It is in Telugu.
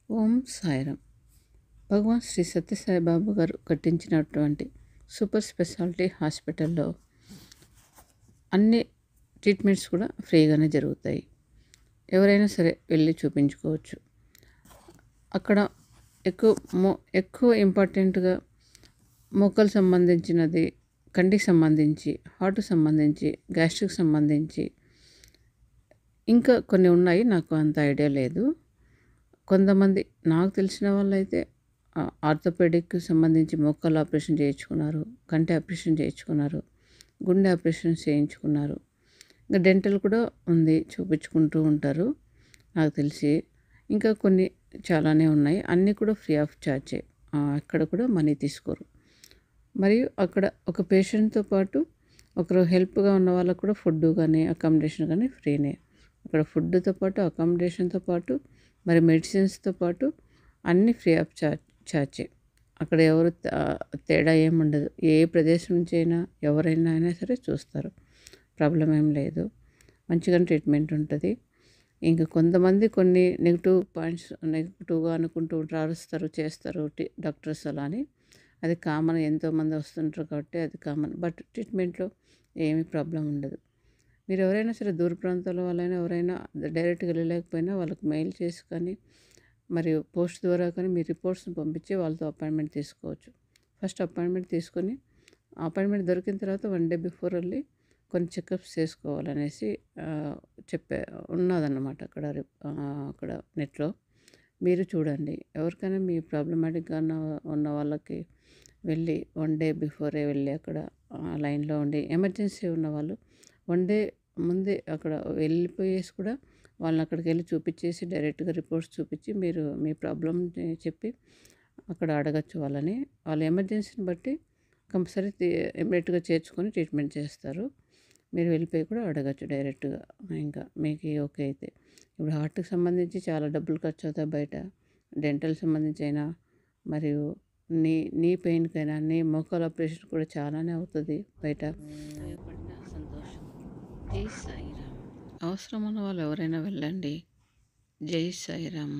ఓం సాయిరామ్. భగవాన్ శ్రీ సత్యసాయి బాబా గారు కట్టించినటువంటి సూపర్ స్పెషాలిటీ హాస్పిటల్లో అన్ని ట్రీట్మెంట్స్ కూడా ఫ్రీగానే జరుగుతాయి. ఎవరైనా సరే వెళ్ళి చూపించుకోవచ్చు. అక్కడ ఎక్కువ ఇంపార్టెంట్గా మోకాలు సంబంధించినది, కంటికి సంబంధించి, హార్ట్కి సంబంధించి, గ్యాస్ట్రిక్ సంబంధించి ఇంకా కొన్ని ఉన్నాయి. నాకు అంత ఐడియా లేదు. కొంతమంది నాకు తెలిసిన వాళ్ళైతే ఆర్థోపెడిక్కి సంబంధించి మోకాలు ఆపరేషన్ చేయించుకున్నారు, కంటి ఆపరేషన్ చేయించుకున్నారు, గుండె ఆపరేషన్ చేయించుకున్నారు. ఇంకా డెంటల్ కూడా ఉంది, చూపించుకుంటూ ఉంటారు నాకు తెలిసి. ఇంకా కొన్ని చాలానే ఉన్నాయి. అన్నీ కూడా ఫ్రీ ఆఫ్ ఛార్జే. ఎక్కడ కూడా మనీ తీసుకోరు. మరియు అక్కడ ఒక పేషెంట్తో పాటు ఒకరు హెల్ప్గా ఉన్న వాళ్ళకు కూడా ఫుడ్ కానీ అకామిడేషన్ కానీ ఫ్రీనే. అక్కడ ఫుడ్తో పాటు అకామిడేషన్తో పాటు మరి మెడిసిన్స్తో పాటు అన్నీ ఫ్రీ ఆఫ్ ఛార్జే. అక్కడ ఎవరు తేడా ఏముండదు. ఏ ప్రదేశం నుంచి ఎవరైనా సరే చూస్తారు. ప్రాబ్లం ఏం లేదు. మంచిగానే ట్రీట్మెంట్ ఉంటుంది. ఇంకా కొంతమంది కొన్ని నెగిటివ్గా అనుకుంటూ ఉంటారు, అరుస్తారు, చేస్తారు డాక్టర్స్ అలా అని. అది కామన్, ఎంతోమంది వస్తుంటారు కాబట్టి అది కామన్. బట్ ట్రీట్మెంట్లో ఏమీ ప్రాబ్లం ఉండదు. మీరు ఎవరైనా సరే దూర ప్రాంతాల వాళ్ళైనా ఎవరైనా డైరెక్ట్గా వెళ్ళలేకపోయినా వాళ్ళకి మెయిల్ చేసి కానీ మరియు పోస్ట్ ద్వారా కానీ మీ రిపోర్ట్స్ని పంపించి వాళ్ళతో అపాయింట్మెంట్ తీసుకోవచ్చు. ఫస్ట్ అపాయింట్మెంట్ తీసుకొని అపాయింట్మెంట్ దొరికిన తర్వాత 1 డే బిఫోర్ వెళ్ళి కొన్ని చెకప్స్ చేసుకోవాలనేసి ఉన్నదన్నమాట అక్కడ నెట్లో. మీరు చూడండి. ఎవరికైనా మీ ప్రాబ్లమాటిక్గా ఉన్న వాళ్ళకి వెళ్ళి 1 డే బిఫోరే వెళ్ళి అక్కడ లైన్లో ఉండి, ఎమర్జెన్సీ ఉన్న వాళ్ళు 1 డే ముందే అక్కడ వెళ్ళిపోయేసి కూడా వాళ్ళని అక్కడికి వెళ్ళి చూపించేసి డైరెక్ట్గా రిపోర్ట్స్ చూపించి మీరు మీ ప్రాబ్లమ్ చెప్పి అక్కడ అడగచ్చు వాళ్ళని. వాళ్ళ ఎమర్జెన్సీని బట్టి కంపల్సరీ ఇమ్మీడియట్గా చేర్చుకొని ట్రీట్మెంట్ చేస్తారు. మీరు వెళ్ళిపోయి కూడా అడగచ్చు డైరెక్ట్గా. ఇంకా మీకు ఓకే అయితే. ఇప్పుడు హార్ట్కి సంబంధించి చాలా డబ్బులు ఖర్చు అవుతాయి బయట. డెంటల్ సంబంధించి అయినా మరియు నీ పెయిన్కైనా, మోకాలు ఆపరేషన్ కూడా చాలానే అవుతుంది బయట. సంతోషం. జై సాయిరామ్. అవసరం ఉన్న వాళ్ళు ఎవరైనా వెళ్ళండి. జై సాయిరామ్.